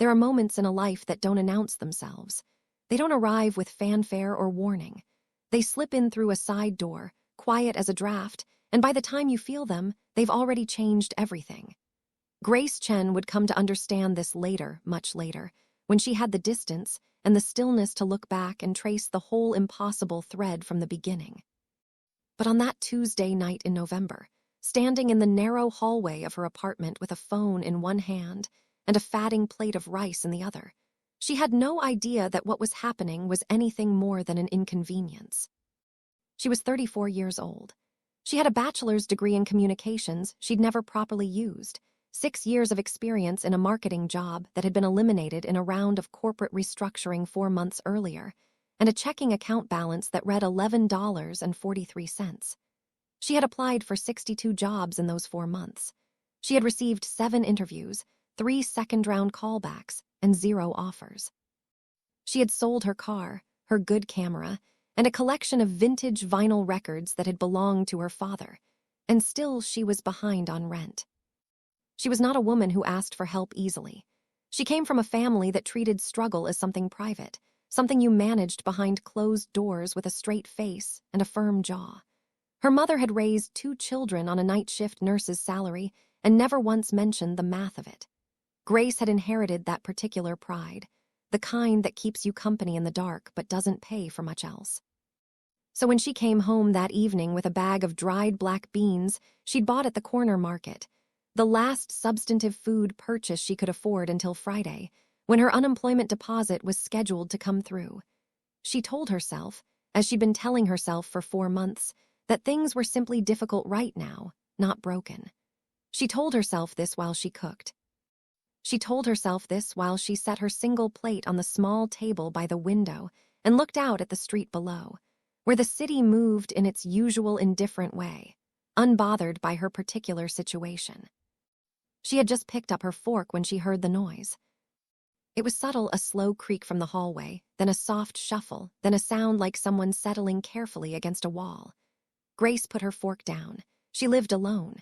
There are moments in a life that don't announce themselves. They don't arrive with fanfare or warning. They slip in through a side door, quiet as a draft, and by the time you feel them, they've already changed everything. Grace Chen would come to understand this later, much later, when she had the distance and the stillness to look back and trace the whole impossible thread from the beginning. But on that Tuesday night in November, standing in the narrow hallway of her apartment with a phone in one hand and a fatting plate of rice in the other, she had no idea that what was happening was anything more than an inconvenience. She was 34 years old. She had a bachelor's degree in communications she'd never properly used, 6 years of experience in a marketing job that had been eliminated in a round of corporate restructuring 4 months earlier, and a checking account balance that read $11.43. She had applied for 62 jobs in those 4 months. She had received 7 interviews, 3 second-round callbacks, and 0 offers. She had sold her car, her good camera, and a collection of vintage vinyl records that had belonged to her father, and still she was behind on rent. She was not a woman who asked for help easily. She came from a family that treated struggle as something private, something you managed behind closed doors with a straight face and a firm jaw. Her mother had raised 2 children on a night shift nurse's salary and never once mentioned the math of it. Grace had inherited that particular pride, the kind that keeps you company in the dark but doesn't pay for much else. So when she came home that evening with a bag of dried black beans she'd bought at the corner market, the last substantive food purchase she could afford until Friday, when her unemployment deposit was scheduled to come through, she told herself, as she'd been telling herself for 4 months, that things were simply difficult right now, not broken. She told herself this while she cooked. She told herself this while she set her single plate on the small table by the window and looked out at the street below, where the city moved in its usual indifferent way, unbothered by her particular situation. She had just picked up her fork when she heard the noise. It was subtle, a slow creak from the hallway, then a soft shuffle, then a sound like someone settling carefully against a wall. Grace put her fork down. She lived alone.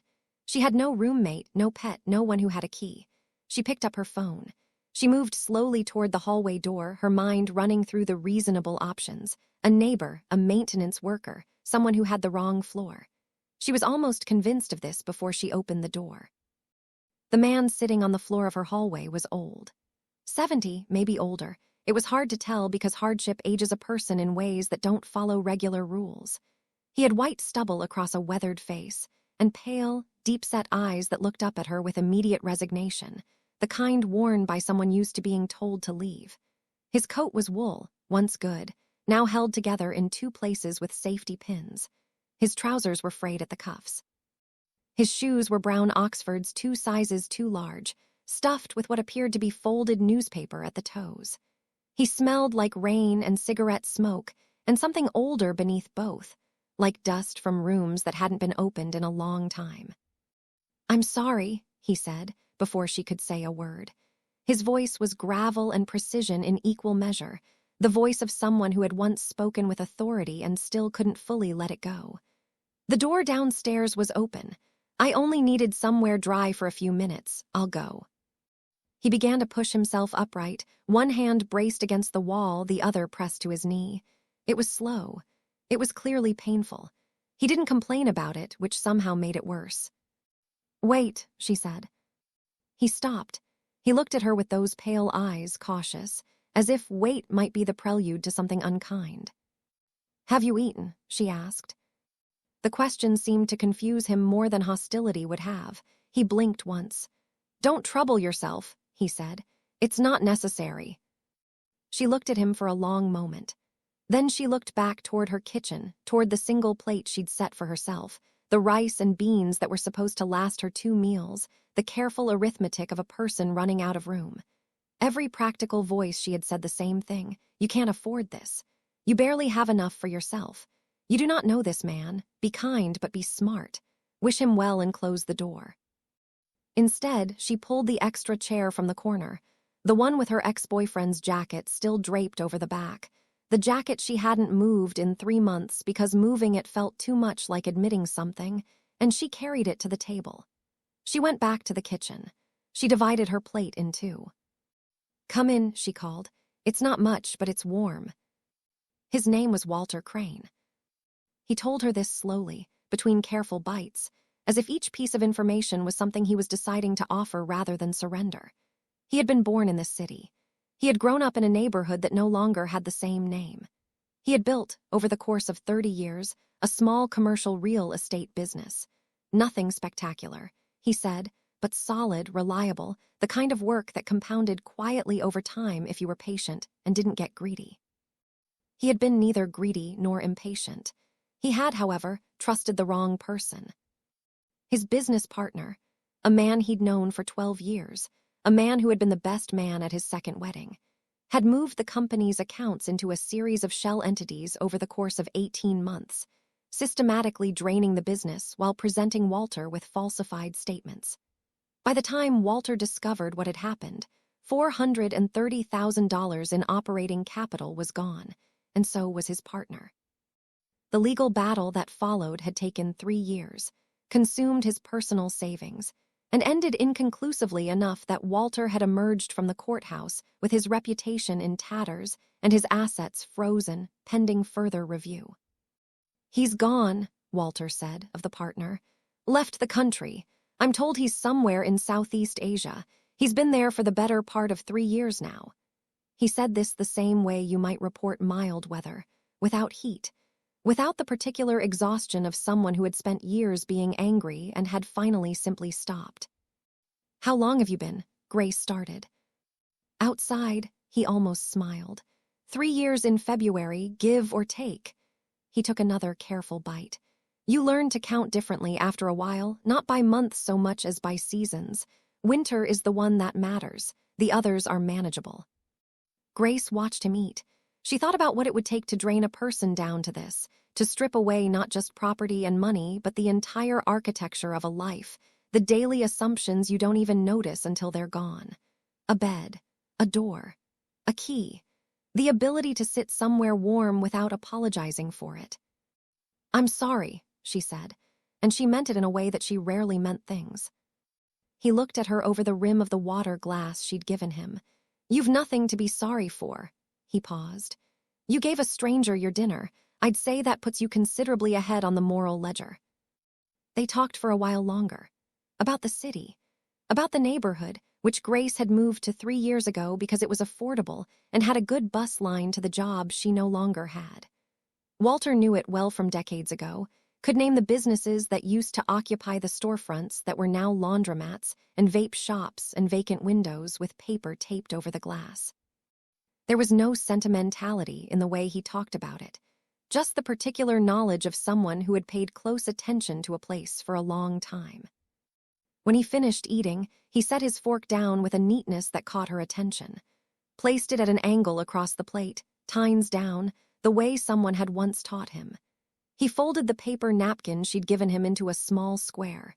She had no roommate, no pet, no one who had a key. She picked up her phone. She moved slowly toward the hallway door, her mind running through the reasonable options. A neighbor, a maintenance worker, someone who had the wrong floor. She was almost convinced of this before she opened the door. The man sitting on the floor of her hallway was old. 70, maybe older. It was hard to tell because hardship ages a person in ways that don't follow regular rules. He had white stubble across a weathered face, and pale, deep-set eyes that looked up at her with immediate resignation, the kind worn by someone used to being told to leave. His coat was wool, once good, now held together in 2 places with safety pins. His trousers were frayed at the cuffs. His shoes were brown Oxfords 2 sizes too large, stuffed with what appeared to be folded newspaper at the toes. He smelled like rain and cigarette smoke, and something older beneath both, like dust from rooms that hadn't been opened in a long time. "I'm sorry," he said, before she could say a word. His voice was gravel and precision in equal measure, the voice of someone who had once spoken with authority and still couldn't fully let it go. "The door downstairs was open. I only needed somewhere dry for a few minutes. I'll go." He began to push himself upright, one hand braced against the wall, the other pressed to his knee. It was slow. It was clearly painful. He didn't complain about it, which somehow made it worse. "Wait," she said. He stopped. He looked at her with those pale eyes, cautious, as if wait might be the prelude to something unkind. "Have you eaten?" she asked. The question seemed to confuse him more than hostility would have. He blinked once. "Don't trouble yourself," he said. "It's not necessary." She looked at him for a long moment. Then she looked back toward her kitchen, toward the single plate she'd set for herself, the rice and beans that were supposed to last her 2 meals, the careful arithmetic of a person running out of room. Every practical voice she had said the same thing. "You can't afford this. You barely have enough for yourself. You do not know this man. Be kind, but be smart. Wish him well and close the door." Instead, she pulled the extra chair from the corner, the one with her ex-boyfriend's jacket still draped over the back, the jacket she hadn't moved in 3 months because moving it felt too much like admitting something, and she carried it to the table. She went back to the kitchen. She divided her plate in 2. "Come in," she called. "It's not much, but it's warm." His name was Walter Crane. He told her this slowly, between careful bites, as if each piece of information was something he was deciding to offer rather than surrender. He had been born in this city. He had grown up in a neighborhood that no longer had the same name. He had built, over the course of 30 years, a small commercial real estate business. Nothing spectacular, he said, but solid, reliable, the kind of work that compounded quietly over time if you were patient and didn't get greedy. He had been neither greedy nor impatient. He had, however, trusted the wrong person. His business partner, a man he'd known for 12 years, a man who had been the best man at his second wedding, had moved the company's accounts into a series of shell entities over the course of 18 months, systematically draining the business while presenting Walter with falsified statements. By the time Walter discovered what had happened, $430,000 in operating capital was gone, and so was his partner. The legal battle that followed had taken 3 years, consumed his personal savings, and ended inconclusively enough that Walter had emerged from the courthouse with his reputation in tatters and his assets frozen, pending further review. "He's gone," Walter said of the partner. "Left the country. I'm told he's somewhere in Southeast Asia. He's been there for the better part of 3 years now." He said this the same way you might report mild weather, without heat, without the particular exhaustion of someone who had spent years being angry and had finally simply stopped. "How long have you been?" Grace started. "Outside," he almost smiled. 3 years in February, give or take." He took another careful bite. "You learn to count differently after a while, not by months so much as by seasons. Winter is the one that matters. The others are manageable." Grace watched him eat. She thought about what it would take to drain a person down to this, to strip away not just property and money, but the entire architecture of a life, the daily assumptions you don't even notice until they're gone. A bed, a door, a key, the ability to sit somewhere warm without apologizing for it. "I'm sorry," she said, and she meant it in a way that she rarely meant things. He looked at her over the rim of the water glass she'd given him. "You've nothing to be sorry for." He paused. "You gave a stranger your dinner. I'd say that puts you considerably ahead on the moral ledger." They talked for a while longer. About the city. About the neighborhood, which Grace had moved to 3 years ago because it was affordable and had a good bus line to the job she no longer had. Walter knew it well from decades ago, could name the businesses that used to occupy the storefronts that were now laundromats and vape shops and vacant windows with paper taped over the glass. There was no sentimentality in the way he talked about it, just the particular knowledge of someone who had paid close attention to a place for a long time. When he finished eating, he set his fork down with a neatness that caught her attention, placed it at an angle across the plate, tines down, the way someone had once taught him. He folded the paper napkin she'd given him into a small square.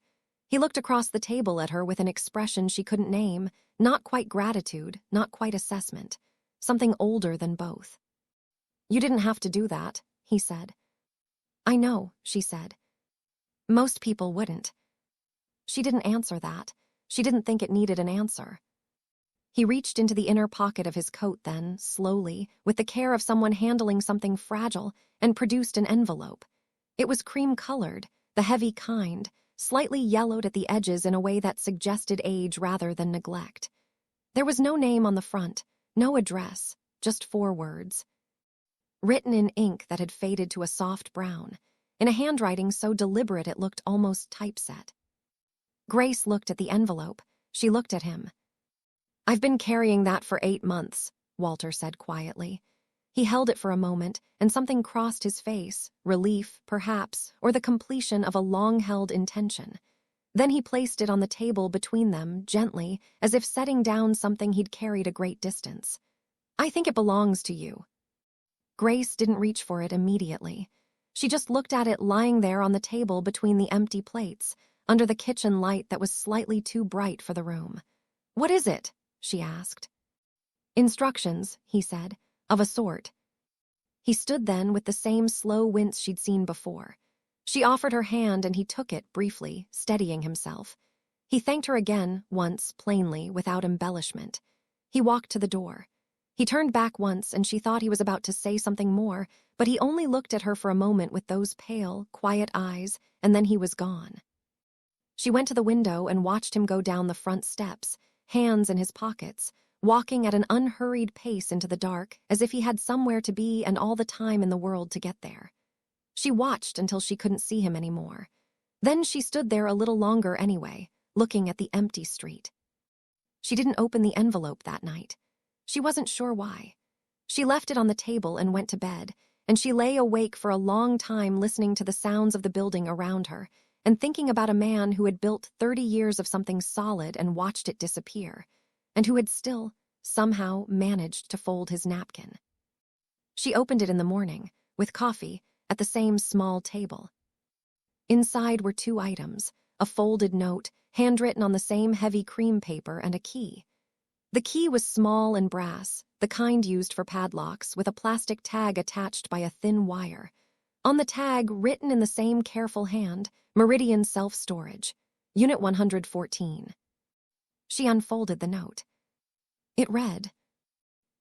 He looked across the table at her with an expression she couldn't name, not quite gratitude, not quite assessment, something older than both. "You didn't have to do that," he said. "I know," she said. "Most people wouldn't." She didn't answer that. She didn't think it needed an answer. He reached into the inner pocket of his coat then, slowly, with the care of someone handling something fragile, and produced an envelope. It was cream-colored, the heavy kind, slightly yellowed at the edges in a way that suggested age rather than neglect. There was no name on the front, no address, just 4 words. Written in ink that had faded to a soft brown, in a handwriting so deliberate it looked almost typeset. Grace looked at the envelope. She looked at him. "I've been carrying that for 8 months, Walter said quietly. He held it for a moment, and something crossed his face, relief, perhaps, or the completion of a long-held intention. Then he placed it on the table between them, gently, as if setting down something he'd carried a great distance. "I think it belongs to you." Grace didn't reach for it immediately. She just looked at it lying there on the table between the empty plates, under the kitchen light that was slightly too bright for the room. "What is it?" she asked. "Instructions," he said, "of a sort." He stood then with the same slow wince she'd seen before. She offered her hand and he took it briefly, steadying himself. He thanked her again, once, plainly, without embellishment. He walked to the door. He turned back once and she thought he was about to say something more, but he only looked at her for a moment with those pale, quiet eyes, and then he was gone. She went to the window and watched him go down the front steps, hands in his pockets, walking at an unhurried pace into the dark, as if he had somewhere to be and all the time in the world to get there. She watched until she couldn't see him anymore. Then she stood there a little longer anyway, looking at the empty street. She didn't open the envelope that night. She wasn't sure why. She left it on the table and went to bed, and she lay awake for a long time listening to the sounds of the building around her and thinking about a man who had built 30 years of something solid and watched it disappear, and who had still, somehow, managed to fold his napkin. She opened it in the morning, with coffee, at the same small table. Inside were 2 items, a folded note, handwritten on the same heavy cream paper, and a key. The key was small and brass, the kind used for padlocks, with a plastic tag attached by a thin wire. On the tag, written in the same careful hand, Meridian Self-Storage, Unit 114. She unfolded the note. It read,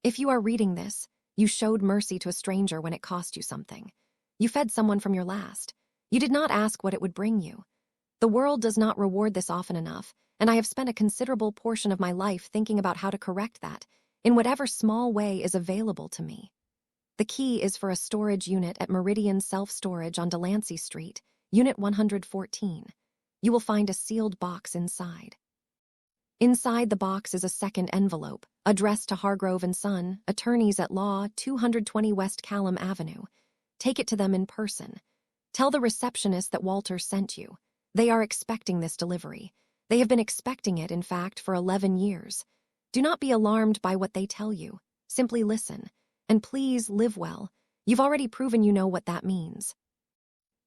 "If you are reading this, you showed mercy to a stranger when it cost you something. You fed someone from your last. You did not ask what it would bring you. The world does not reward this often enough, and I have spent a considerable portion of my life thinking about how to correct that, in whatever small way is available to me. The key is for a storage unit at Meridian Self-Storage on Delancey Street, Unit 114. You will find a sealed box inside." Inside the box is a second envelope, addressed to Hargrove & Son, attorneys at law, 220 West Callum Avenue. Take it to them in person. Tell the receptionist that Walter sent you. They are expecting this delivery. They have been expecting it, in fact, for 11 years. Do not be alarmed by what they tell you. Simply listen. And please live well. You've already proven you know what that means.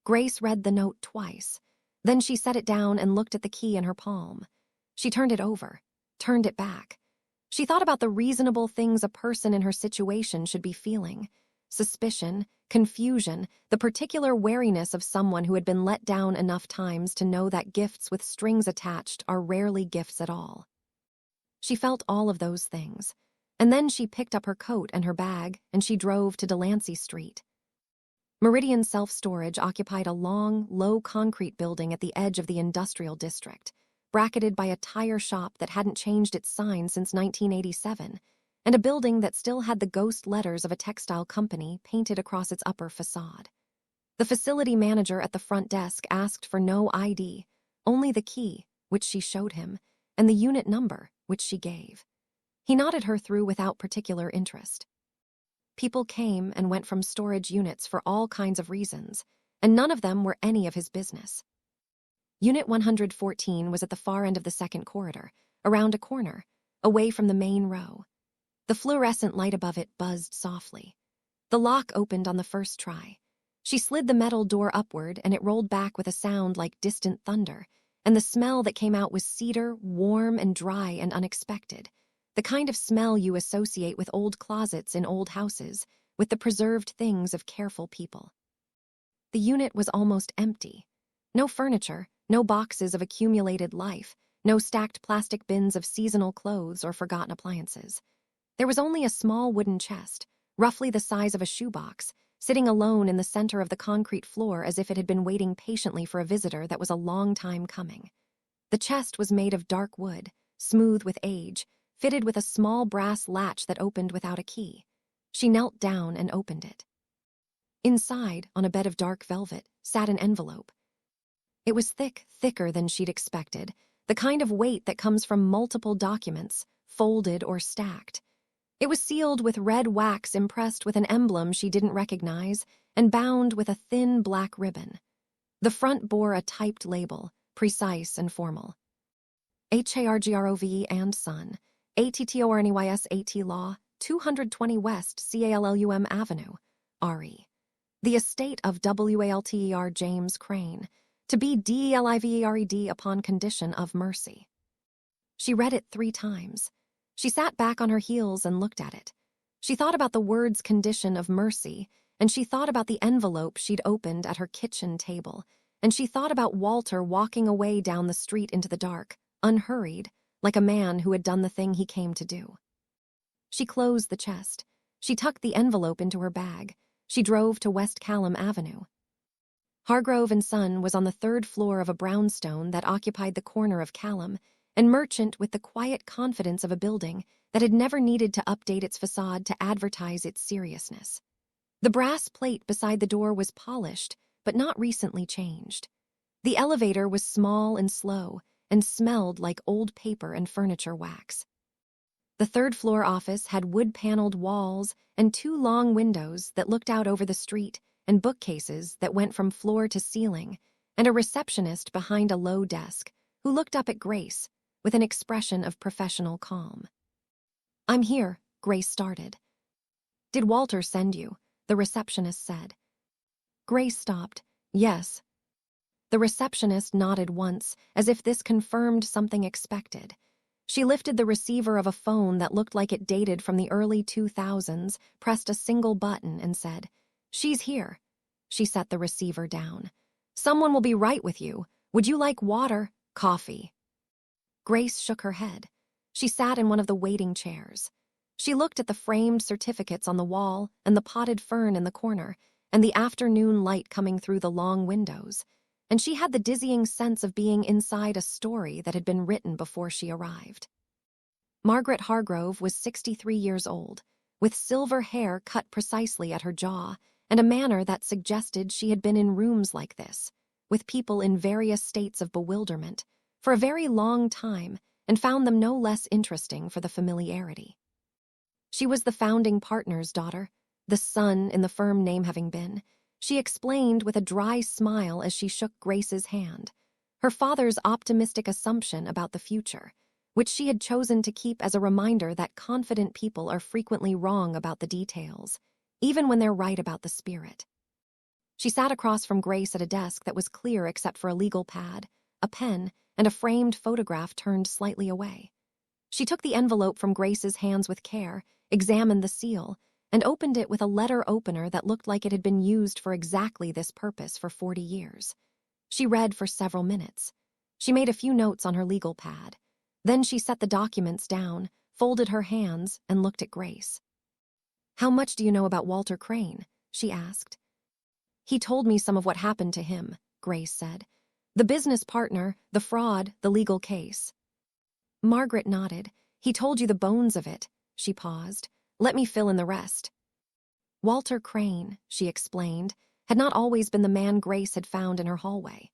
Grace read the note twice. Then she set it down and looked at the key in her palm. She turned it over, turned it back. She thought about the reasonable things a person in her situation should be feeling. Suspicion, confusion, the particular wariness of someone who had been let down enough times to know that gifts with strings attached are rarely gifts at all. She felt all of those things. And then she picked up her coat and her bag, and she drove to Delancey Street. Meridian Self-Storage occupied a long, low concrete building at the edge of the industrial district, bracketed by a tire shop that hadn't changed its sign since 1987, and a building that still had the ghost letters of a textile company painted across its upper facade. The facility manager at the front desk asked for no ID, only the key, which she showed him, and the unit number, which she gave. He nodded her through without particular interest. People came and went from storage units for all kinds of reasons, and none of them were any of his business. Unit 114 was at the far end of the second corridor, around a corner, away from the main row. The fluorescent light above it buzzed softly. The lock opened on the first try. She slid the metal door upward, and it rolled back with a sound like distant thunder, and the smell that came out was cedar, warm and dry and unexpected, the kind of smell you associate with old closets in old houses, with the preserved things of careful people. The unit was almost empty. No furniture, no boxes of accumulated life, no stacked plastic bins of seasonal clothes or forgotten appliances. There was only a small wooden chest, roughly the size of a shoebox, sitting alone in the center of the concrete floor as if it had been waiting patiently for a visitor that was a long time coming. The chest was made of dark wood, smooth with age, fitted with a small brass latch that opened without a key. She knelt down and opened it. Inside, on a bed of dark velvet, sat an envelope. It was thick, thicker than she'd expected, the kind of weight that comes from multiple documents, folded or stacked. It was sealed with red wax impressed with an emblem she didn't recognize and bound with a thin black ribbon. The front bore a typed label, precise and formal. Hargrove and Son, ATTORNEYS Law, 220 West CALLUM Avenue, RE. The estate of WALTER James Crane, to be DELIVERED upon condition of mercy. She read it 3 times. She sat back on her heels and looked at it. She thought about the words condition of mercy, and she thought about the envelope she'd opened at her kitchen table, and she thought about Walter walking away down the street into the dark, unhurried, like a man who had done the thing he came to do. She closed the chest. She tucked the envelope into her bag. She drove to West Callum Avenue. Hargrove and Son was on the 3rd floor of a brownstone that occupied the corner of Callum, and merchant with the quiet confidence of a building that had never needed to update its facade to advertise its seriousness. The brass plate beside the door was polished, but not recently changed. The elevator was small and slow and smelled like old paper and furniture wax. The 3rd floor office had wood-paneled walls and 2 long windows that looked out over the street and bookcases that went from floor to ceiling, and a receptionist behind a low desk who looked up at Grace with an expression of professional calm. "I'm here," Grace started. "Did Walter send you?" the receptionist said. Grace stopped. "Yes." The receptionist nodded once, as if this confirmed something expected. She lifted the receiver of a phone that looked like it dated from the early 2000s, pressed a single button, and said, "She's here." She set the receiver down. "Someone will be right with you. Would you like water? Coffee?" Grace shook her head. She sat in one of the waiting chairs. She looked at the framed certificates on the wall and the potted fern in the corner and the afternoon light coming through the long windows, and she had the dizzying sense of being inside a story that had been written before she arrived. Margaret Hargrove was 63 years old, with silver hair cut precisely at her jaw and a manner that suggested she had been in rooms like this, with people in various states of bewilderment, for a very long time, and found them no less interesting for the familiarity. She was the founding partner's daughter, the son in the firm name having been, she explained with a dry smile as she shook Grace's hand, her father's optimistic assumption about the future, which she had chosen to keep as a reminder that confident people are frequently wrong about the details, even when they're right about the spirit. She sat across from Grace at a desk that was clear except for a legal pad, a pen, and a framed photograph turned slightly away. She took the envelope from Grace's hands with care, examined the seal, and opened it with a letter opener that looked like it had been used for exactly this purpose for 40 years. She read for several minutes. She made a few notes on her legal pad. Then she set the documents down, folded her hands, and looked at Grace. "How much do you know about Walter Crane?" she asked. "He told me some of what happened to him," Grace said. "The business partner, the fraud, the legal case." Margaret nodded. "He told you the bones of it." She paused. "Let me fill in the rest." Walter Crane, she explained, had not always been the man Grace had found in her hallway.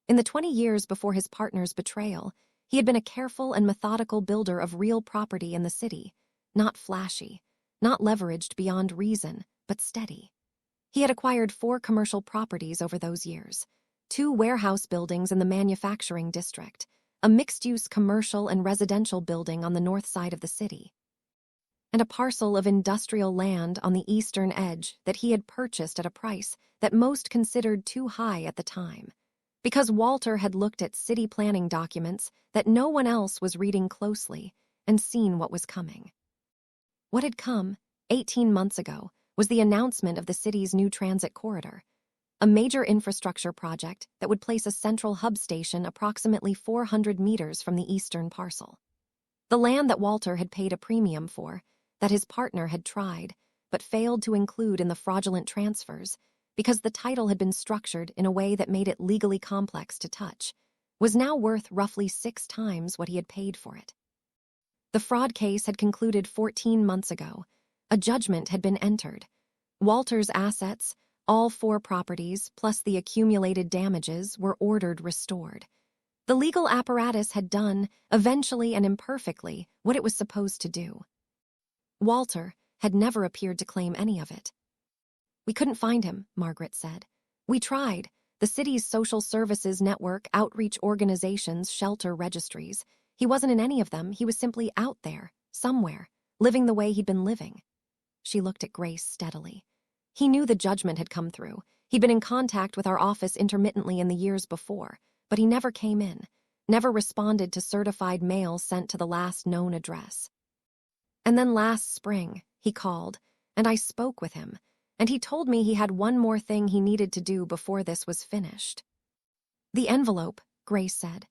In the 20 years before his partner's betrayal, he had been a careful and methodical builder of real property in the city, not flashy, not leveraged beyond reason, but steady. He had acquired 4 commercial properties over those years, 2 warehouse buildings in the manufacturing district, a mixed-use commercial and residential building on the north side of the city, and a parcel of industrial land on the eastern edge that he had purchased at a price that most considered too high at the time, because Walter had looked at city planning documents that no one else was reading closely and seen what was coming. What had come, 18 months ago, was the announcement of the city's new transit corridor, a major infrastructure project that would place a central hub station approximately 400 meters from the eastern parcel. The land that Walter had paid a premium for, that his partner had tried, but failed to include in the fraudulent transfers because the title had been structured in a way that made it legally complex to touch, was now worth roughly 6 times what he had paid for it. The fraud case had concluded 14 months ago. A judgment had been entered. Walter's assets, all 4 properties, plus the accumulated damages, were ordered restored. The legal apparatus had done, eventually and imperfectly, what it was supposed to do. Walter had never appeared to claim any of it. "We couldn't find him," Margaret said. "We tried. The city's social services network, outreach organizations, shelter registries. He wasn't in any of them. He was simply out there, somewhere, living the way he'd been living." She looked at Grace steadily. "He knew the judgment had come through. He'd been in contact with our office intermittently in the years before, but he never came in, never responded to certified mail sent to the last known address. And then last spring, he called, and I spoke with him, and he told me he had one more thing he needed to do before this was finished." "The envelope," Grace said.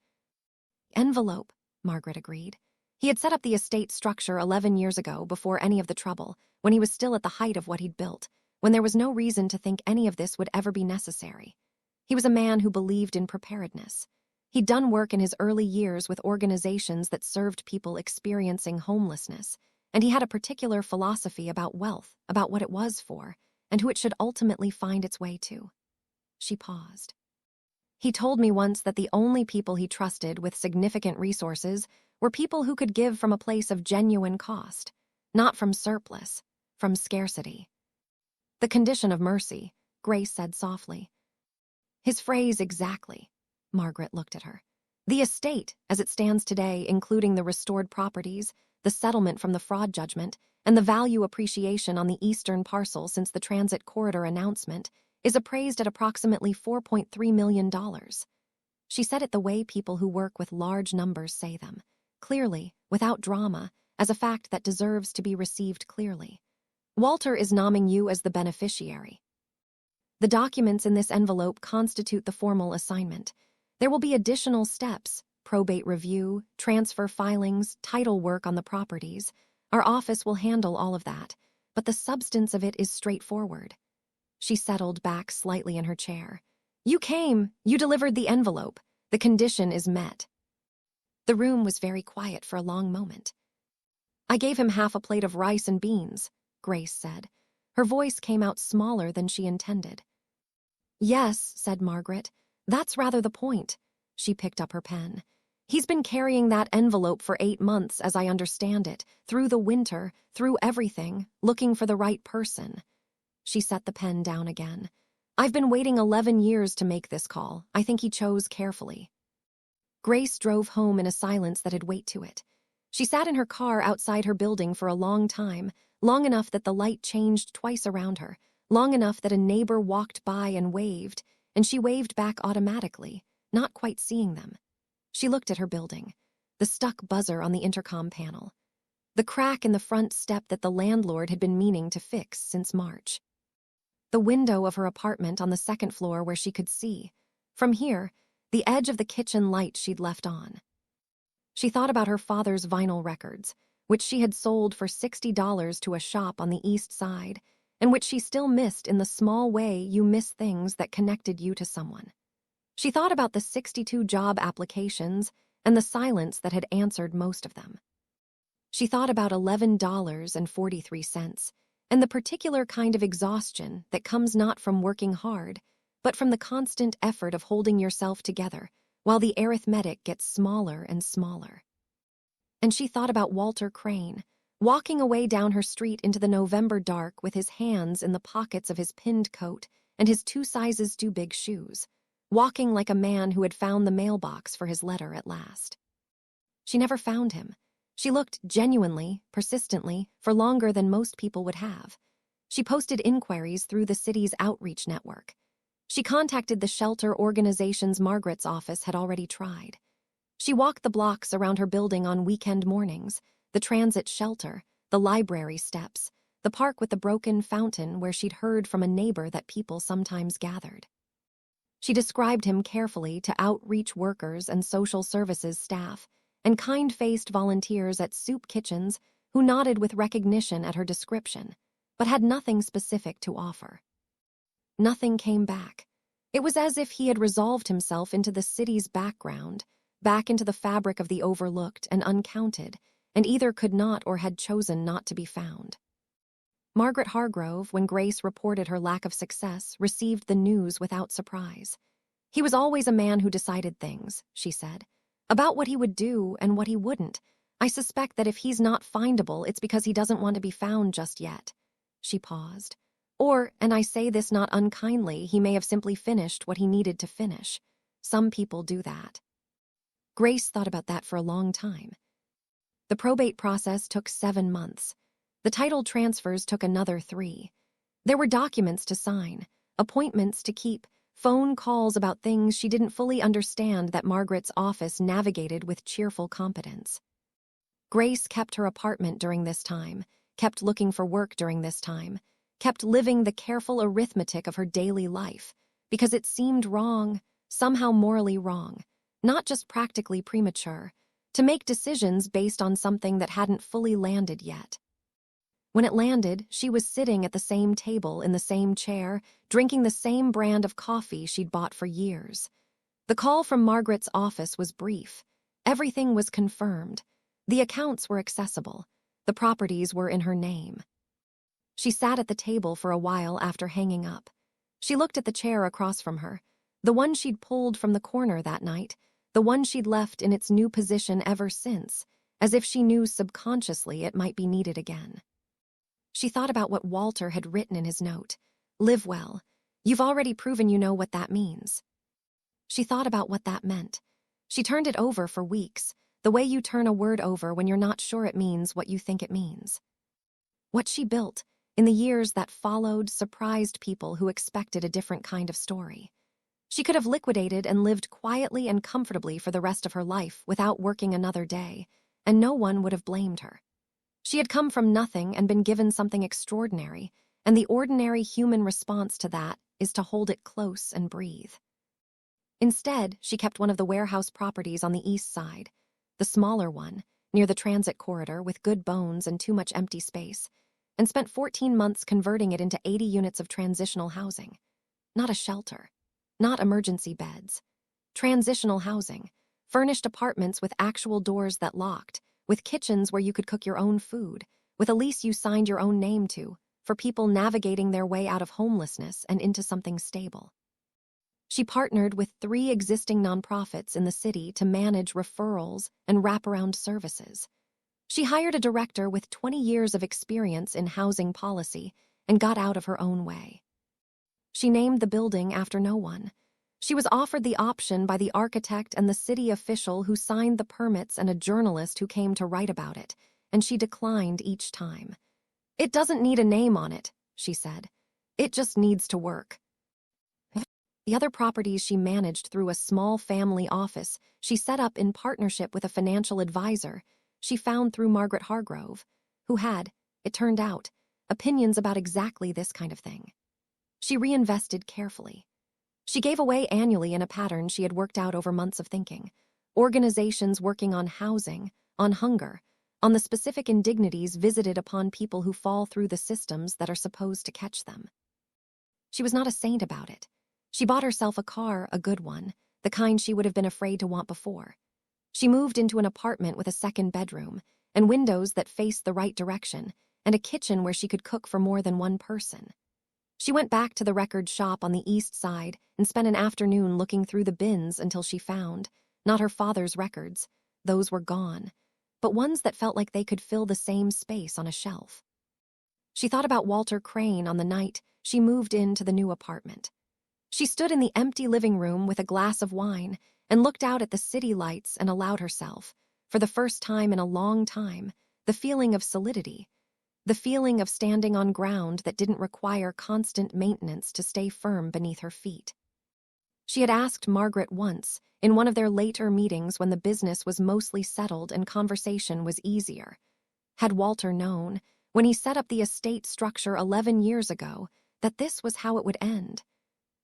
"Envelope," Margaret agreed. He had set up the estate structure 11 years ago before any of the trouble, when he was still at the height of what he'd built, when there was no reason to think any of this would ever be necessary. He was a man who believed in preparedness. He'd done work in his early years with organizations that served people experiencing homelessness, and he had a particular philosophy about wealth, about what it was for, and who it should ultimately find its way to. She paused. He told me once that the only people he trusted with significant resources were people who could give from a place of genuine cost, not from surplus, from scarcity. The condition of mercy, Grace said softly. His phrase exactly. Margaret looked at her. The estate, as it stands today, including the restored properties, the settlement from the fraud judgment, and the value appreciation on the eastern parcel since the transit corridor announcement, is appraised at approximately $4.3 million. She said it the way people who work with large numbers say them, clearly, without drama, as a fact that deserves to be received clearly. Walter is nomming you as the beneficiary. The documents in this envelope constitute the formal assignment. There will be additional steps, probate review, transfer filings, title work on the properties. Our office will handle all of that, but the substance of it is straightforward. She settled back slightly in her chair. You came, you delivered the envelope. The condition is met. The room was very quiet for a long moment. I gave him half a plate of rice and beans, Grace said. Her voice came out smaller than she intended. Yes, said Margaret. That's rather the point. She picked up her pen. He's been carrying that envelope for 8 months, as I understand it, through the winter, through everything, looking for the right person. She set the pen down again. I've been waiting 11 years to make this call. I think he chose carefully. Grace drove home in a silence that had weight to it. She sat in her car outside her building for a long time, long enough that the light changed twice around her, long enough that a neighbor walked by and waved, and she waved back automatically, not quite seeing them. She looked at her building, the stuck buzzer on the intercom panel, the crack in the front step that the landlord had been meaning to fix since March. The window of her apartment on the second floor where she could see, from here, the edge of the kitchen light she'd left on. She thought about her father's vinyl records, which she had sold for $60 to a shop on the east side, and which she still missed in the small way you miss things that connected you to someone. She thought about the 62 job applications and the silence that had answered most of them. She thought about $11.43, and the particular kind of exhaustion that comes not from working hard, but from the constant effort of holding yourself together while the arithmetic gets smaller and smaller. And she thought about Walter Crane, walking away down her street into the November dark with his hands in the pockets of his pinned coat and his 2 sizes too big shoes, walking like a man who had found the mailbox for his letter at last. She never found him. She looked genuinely, persistently, for longer than most people would have. She posted inquiries through the city's outreach network. She contacted the shelter organizations Margaret's office had already tried. She walked the blocks around her building on weekend mornings, the transit shelter, the library steps, the park with the broken fountain where she'd heard from a neighbor that people sometimes gathered. She described him carefully to outreach workers and social services staff, and kind-faced volunteers at soup kitchens who nodded with recognition at her description, but had nothing specific to offer. Nothing came back. It was as if he had resolved himself into the city's background, back into the fabric of the overlooked and uncounted, and either could not or had chosen not to be found. Margaret Hargrove, when Grace reported her lack of success, received the news without surprise. He was always a man who decided things, she said. About what he would do and what he wouldn't. I suspect that if he's not findable, it's because he doesn't want to be found just yet. She paused. Or, and I say this not unkindly, he may have simply finished what he needed to finish. Some people do that. Grace thought about that for a long time. The probate process took 7 months. The title transfers took another 3. There were documents to sign, appointments to keep, phone calls about things she didn't fully understand that Margaret's office navigated with cheerful competence. Grace kept her apartment during this time, kept looking for work during this time, kept living the careful arithmetic of her daily life, because it seemed wrong, somehow morally wrong, not just practically premature, to make decisions based on something that hadn't fully landed yet. When it landed, she was sitting at the same table in the same chair, drinking the same brand of coffee she'd bought for years. The call from Margaret's office was brief. Everything was confirmed. The accounts were accessible. The properties were in her name. She sat at the table for a while after hanging up. She looked at the chair across from her, the one she'd pulled from the corner that night, the one she'd left in its new position ever since, as if she knew subconsciously it might be needed again. She thought about what Walter had written in his note. Live well. You've already proven you know what that means. She thought about what that meant. She turned it over for weeks, the way you turn a word over when you're not sure it means what you think it means. What she built, in the years that followed, surprised people who expected a different kind of story. She could have liquidated and lived quietly and comfortably for the rest of her life without working another day, and no one would have blamed her. She had come from nothing and been given something extraordinary, and the ordinary human response to that is to hold it close and breathe. Instead, she kept one of the warehouse properties on the east side, the smaller one, near the transit corridor with good bones and too much empty space, and spent 14 months converting it into 80 units of transitional housing. Not a shelter, not emergency beds. Transitional housing, furnished apartments with actual doors that locked, with kitchens where you could cook your own food, with a lease you signed your own name to, for people navigating their way out of homelessness and into something stable. She partnered with 3 existing nonprofits in the city to manage referrals and wraparound services. She hired a director with 20 years of experience in housing policy and got out of her own way. She named the building after no one. She was offered the option by the architect and the city official who signed the permits and a journalist who came to write about it, and she declined each time. It doesn't need a name on it, she said. It just needs to work. The other properties she managed through a small family office she set up in partnership with a financial advisor she found through Margaret Hargrove, who had, it turned out, opinions about exactly this kind of thing. She reinvested carefully. She gave away annually in a pattern she had worked out over months of thinking. Organizations working on housing, on hunger, on the specific indignities visited upon people who fall through the systems that are supposed to catch them. She was not a saint about it. She bought herself a car, a good one, the kind she would have been afraid to want before. She moved into an apartment with a second bedroom, and windows that faced the right direction, and a kitchen where she could cook for more than one person. She went back to the record shop on the east side and spent an afternoon looking through the bins until she found, not her father's records, those were gone, but ones that felt like they could fill the same space on a shelf. She thought about Walter Crane on the night she moved into the new apartment. She stood in the empty living room with a glass of wine and looked out at the city lights and allowed herself, for the first time in a long time, the feeling of solidity, the feeling of standing on ground that didn't require constant maintenance to stay firm beneath her feet. She had asked Margaret once, in one of their later meetings when the business was mostly settled and conversation was easier. Had Walter known, when he set up the estate structure 11 years ago, that this was how it would end?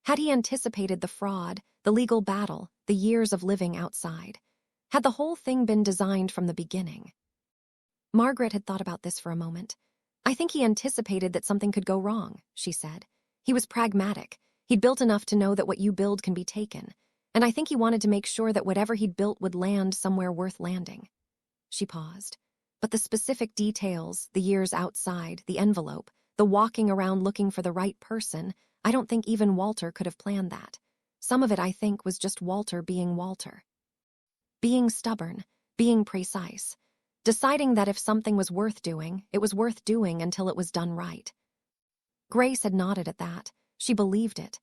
Had he anticipated the fraud, the legal battle, the years of living outside? Had the whole thing been designed from the beginning? Margaret had thought about this for a moment. I think he anticipated that something could go wrong, she said. He was pragmatic. He'd built enough to know that what you build can be taken, and I think he wanted to make sure that whatever he'd built would land somewhere worth landing. She paused. But the specific details, the years outside, the envelope, the walking around looking for the right person, I don't think even Walter could have planned that. Some of it, I think, was just Walter being Walter. Being stubborn, being precise, deciding that if something was worth doing, it was worth doing until it was done right. Grace had nodded at that. She believed it.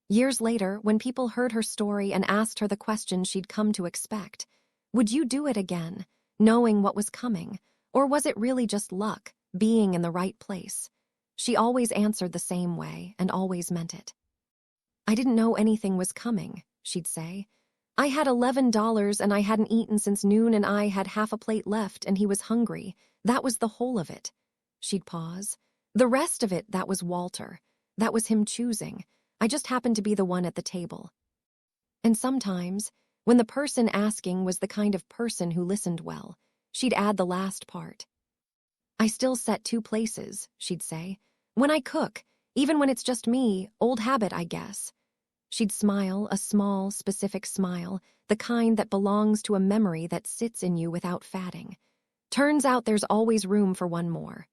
Years later, when people heard her story and asked her the question she'd come to expect, would you do it again, knowing what was coming, or was it really just luck, being in the right place? She always answered the same way and always meant it. I didn't know anything was coming, she'd say. I had $11 and I hadn't eaten since noon and I had half a plate left and he was hungry. That was the whole of it. She'd pause. The rest of it, that was Walter. That was him choosing. I just happened to be the one at the table. And sometimes, When the person asking was the kind of person who listened well, she'd add the last part. I still set 2 places, she'd say. When I cook, even when it's just me, old habit, I guess. She'd smile, a small, specific smile, the kind that belongs to a memory that sits in you without fatting. Turns out there's always room for one more.